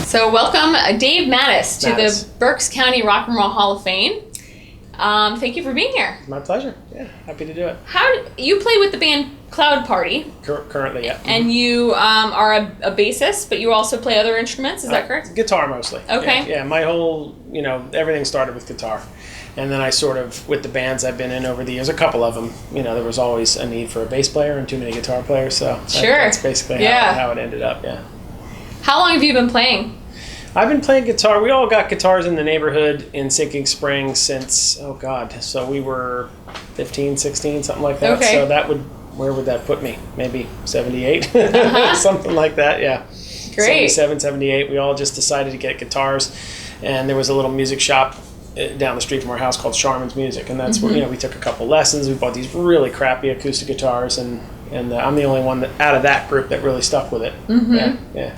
So welcome, Dave Mattis, to the Berks County Rock and Roll Hall of Fame. Thank you for being here. My pleasure. Yeah, happy to do it. You play with the band Cloud Party? Currently, yeah. And you are a bassist, but you also play other instruments, is that correct? Guitar mostly. Okay. Yeah, my whole, everything started with guitar. And then I sort of, with the bands I've been in over the years, a couple of them, there was always a need for a bass player and too many guitar players. So that's basically how it ended up, yeah. How long have you been playing? I've been playing guitar. We all got guitars in the neighborhood in Sinking Spring since, so we were 15, 16, something like that. Okay. So where would that put me? Maybe 78, something like that, yeah. Great. 77, 78, we all just decided to get guitars. And there was a little music shop down the street from our house called Charmin's Music. And that's where, we took a couple lessons. We bought these really crappy acoustic guitars. And I'm the only one out of that group that really stuck with it. Mm-hmm. Yeah.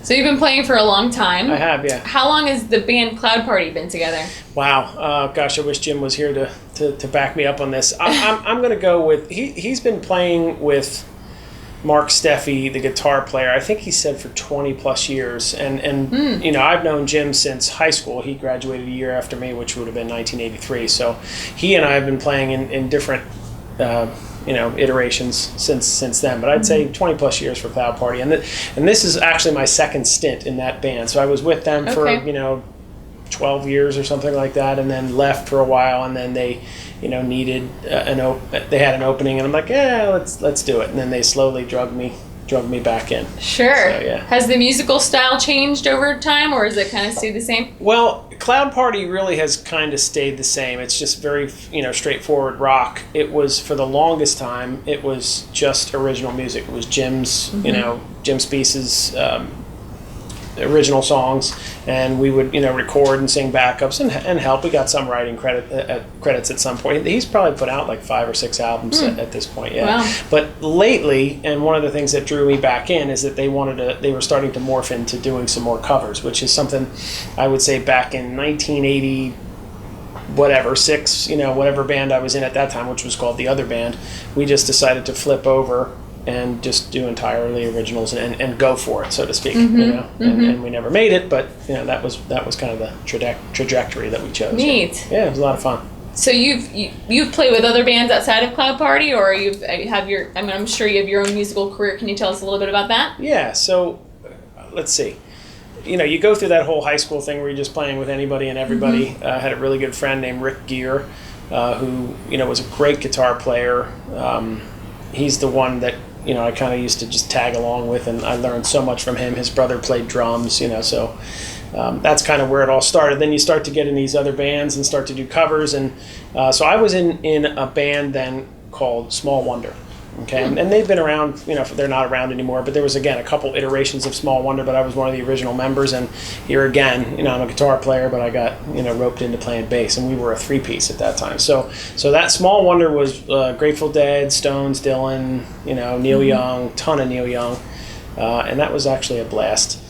So you've been playing for a long time. I have, yeah. How long has the band Cloud Party been together? Wow. Gosh, I wish Jim was here to back me up on this. I'm going to go with, he's been playing with Mark Steffi, the guitar player, I think he said for 20 plus years. And I've known Jim since high school. He graduated a year after me, which would have been 1983. So he and I have been playing in different iterations since then, but I'd say 20 plus years for Cloud Party, and this is actually my second stint in that band. So I was with them for 12 years or something like that, and then left for a while, and then they needed they had an opening, and I'm like, yeah, let's do it, and then they slowly drug me back in. Sure. So, yeah. Has the musical style changed over time, or has it kind of stayed the same? Well, Cloud Party really has kind of stayed the same. It's just very, straightforward rock. It was, for the longest time, it was just original music. It was Jim's, Jim Speace's original songs, and we would, record and sing backups and help. We got some writing credits at some point. He's probably put out like 5 or 6 albums at this point, yeah. Wow. But lately, and one of the things that drew me back in is that they were starting to morph into doing some more covers, which is something I would say back in 1980, whatever band I was in at that time, which was called The Other Band, we just decided to flip over and just do entirely originals and go for it, so to speak. And we never made it, but that was kind of the trajectory that we chose. Neat. Yeah, it was a lot of fun. So you've played with other bands outside of Cloud Party, or I'm sure you have your own musical career. Can you tell us a little bit about that? Yeah. So let's see. You go through that whole high school thing where you're just playing with anybody and everybody. I had a really good friend named Rick Gear, who was a great guitar player. He's the one that I kind of used to just tag along with, and I learned so much from him. His brother played drums, so that's kind of where it all started. Then you start to get in these other bands and start to do covers, and so I was in a band then called Small Wonder. Okay, and they've been around, they're not around anymore, but there was, again, a couple iterations of Small Wonder, but I was one of the original members, and here again, I'm a guitar player, but I got, roped into playing bass, and we were a 3-piece at that time. So that Small Wonder was Grateful Dead, Stones, Dylan, Neil Young, ton of Neil Young, and that was actually a blast.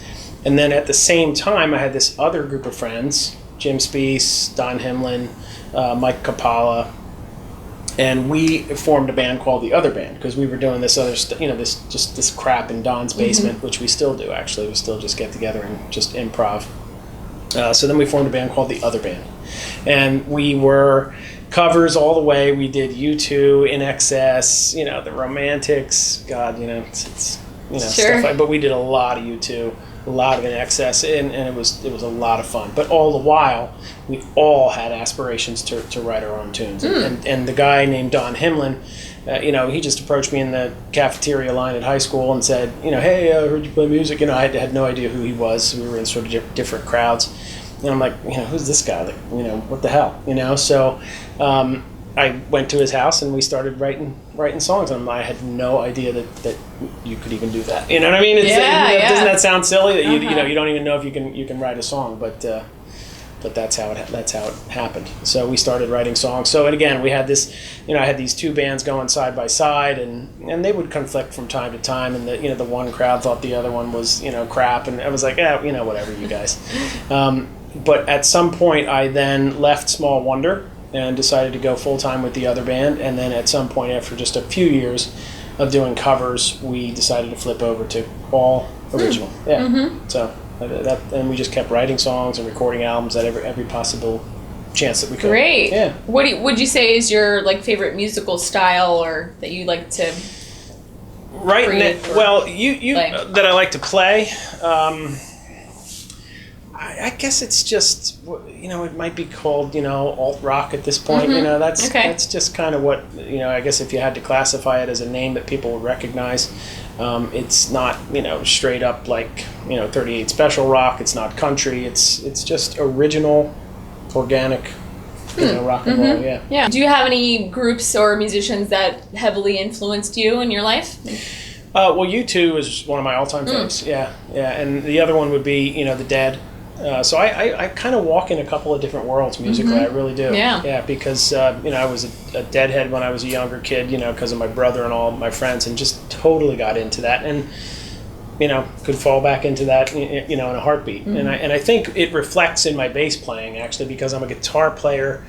And then at the same time, I had this other group of friends, Jim Speace, Don Himlin, Mike Capalla, and we formed a band called The Other Band because we were doing this other, this crap in Don's basement, which we still do, actually. We still just get together and just improv. So then we formed a band called The Other Band. And we were covers all the way. We did U2, In Excess, the Romantics, God, it's Sure. stuff but we did a lot of U2. A lot of In Excess, and it was a lot of fun. But all the while, we all had aspirations to write our own tunes. And the guy named Don Himlin, he just approached me in the cafeteria line at high school and said, hey, I heard you play music. I had no idea who he was. We were in sort of different crowds. And I'm like, who's this guy? Like, what the hell? So I went to his house and we started writing songs, and I had no idea that you could even do that. You know what I mean? Yeah. Doesn't that sound silly? That you don't even know if you can write a song, but that's how it happened. So we started writing songs. So, and again, we had this, I had these 2 bands going side by side, and they would conflict from time to time, and the one crowd thought the other one was crap, and I was like, whatever, you guys. But at some point, I then left Small Wonder and decided to go full-time with The Other Band, and then at some point after just a few years of doing covers, we decided to flip over to all original. Yeah. So And we just kept writing songs and recording albums at every possible chance that we could. Great. Yeah. What would you say is your like favorite musical style, or that you like to? Right. Well, you play? That I like to play. I guess it's just, it might be called, alt rock at this point. Mm-hmm. That's just kind of what, I guess if you had to classify it as a name that people would recognize. It's not, straight up like, 38 Special rock. It's not country. It's just original, organic, rock and roll. Yeah. Yeah. Do you have any groups or musicians that heavily influenced you in your life? Well, U2 is one of my all-time faves. Yeah. And the other one would be, The Dead. So I kind of walk in a couple of different worlds musically. I really do. Yeah, because I was a Deadhead when I was a younger kid. Because of my brother and all my friends, and just totally got into that, and could fall back into that in a heartbeat. And I think it reflects in my bass playing actually, because I'm a guitar player.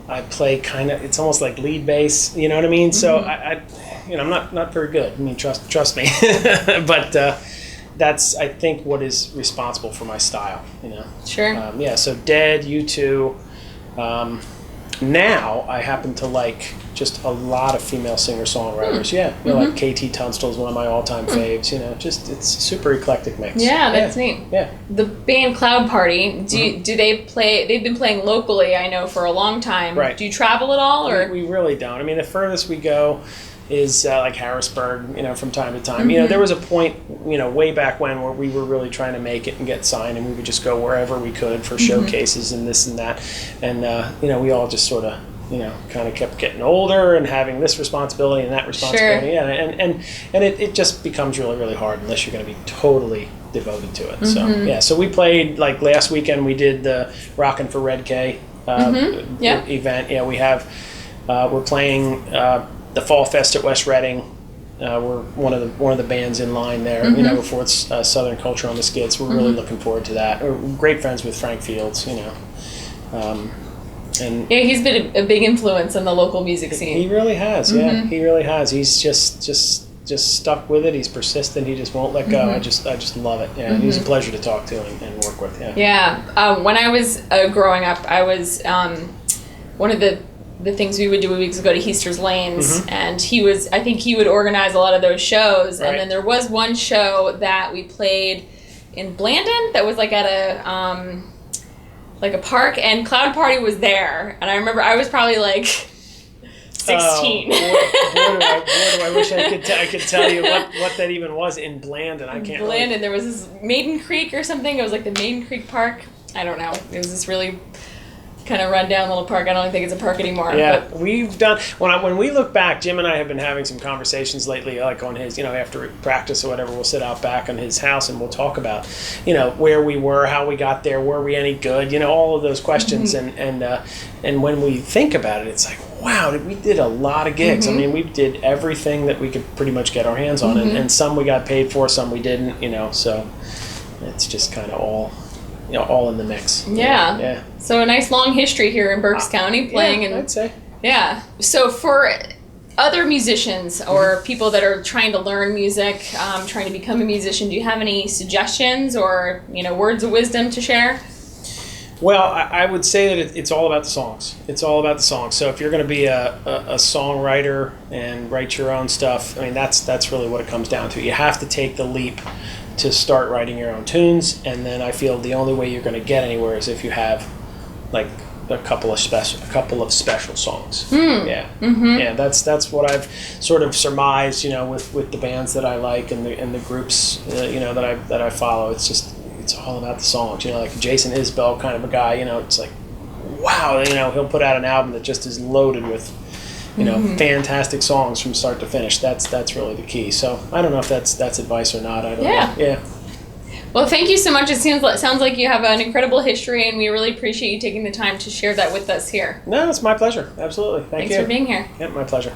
I play it's almost like lead bass. You know what I mean? So I'm not very good. I mean, trust me, but. That's, I think, what is responsible for my style, Sure. So Dead, U2. Now I happen to like just a lot of female singer-songwriters. Like KT Tunstall is one of my all-time faves. Just it's super eclectic mix. Yeah, that's neat. Yeah. The band Cloud Party, do they play? They've been playing locally, I know, for a long time. Right. Do you travel at all, or we really don't? I mean, the furthest we go is like Harrisburg, from time to time. There was a point, way back when, where we were really trying to make it and get signed, and we would just go wherever we could for showcases and this and that. And, we all just sort of, kind of kept getting older and having this responsibility and that responsibility. Sure. And it just becomes really, really hard unless you're going to be totally devoted to it. So, so we played, like last weekend, we did the Rockin' for Red K event. Yeah, we're playing the Fall Fest at West Reading. We're one of the bands in line there, before it's Southern Culture on the Skids. We're really looking forward to that. We're great friends with Frank Fields, and he's been a big influence on the local music scene. He really has, he really has. He's just stuck with it. He's persistent. He just won't let go. I just love it. Yeah, he's a pleasure to talk to and work with. Yeah. When I was growing up, I was one of the things we would do was go to Heaster's Lanes, and I think he would organize a lot of those shows. Right. And then there was one show that we played in Blandon that was like at a park, and Cloud Party was there. And I remember I was probably like 16. Boy, do I wish I could tell you what that even was in Blandon. I can't. Blandon, there was this Maiden Creek or something. It was like the Maiden Creek Park. I don't know. It was this really kind of run down little park. I don't think it's a park anymore. Yeah, but we've done when we look back. Jim and I have been having some conversations lately, like on his, after practice or whatever, we'll sit out back on his house and we'll talk about, where we were, how we got there, were we any good, all of those questions, and when we think about it, it's like, wow, we did a lot of gigs. I mean, we did everything that we could pretty much get our hands on, and some we got paid for, some we didn't, so it's just kind of all in the mix. Yeah. So a nice long history here in Berks County playing. I'd say. Yeah. So for other musicians or people that are trying to learn music, trying to become a musician, do you have any suggestions or, words of wisdom to share? Well, I would say that it's all about the songs. It's all about the songs. So if you're going to be a songwriter and write your own stuff, I mean, that's really what it comes down to. You have to take the leap to start writing your own tunes, and then I feel the only way you're going to get anywhere is if you have like a couple of special songs. Yeah, that's what I've sort of surmised, with the bands that I like and the groups, that I follow. It's all about the songs, like Jason Isbell kind of a guy. It's like, wow, he'll put out an album that just is loaded with fantastic songs from start to finish. That's really the key. So I don't know if that's advice or not. I don't know. Yeah. Well, thank you so much. It sounds like you have an incredible history, and we really appreciate you taking the time to share that with us here. No, it's my pleasure. Absolutely. Thanks for being here. Yeah, my pleasure.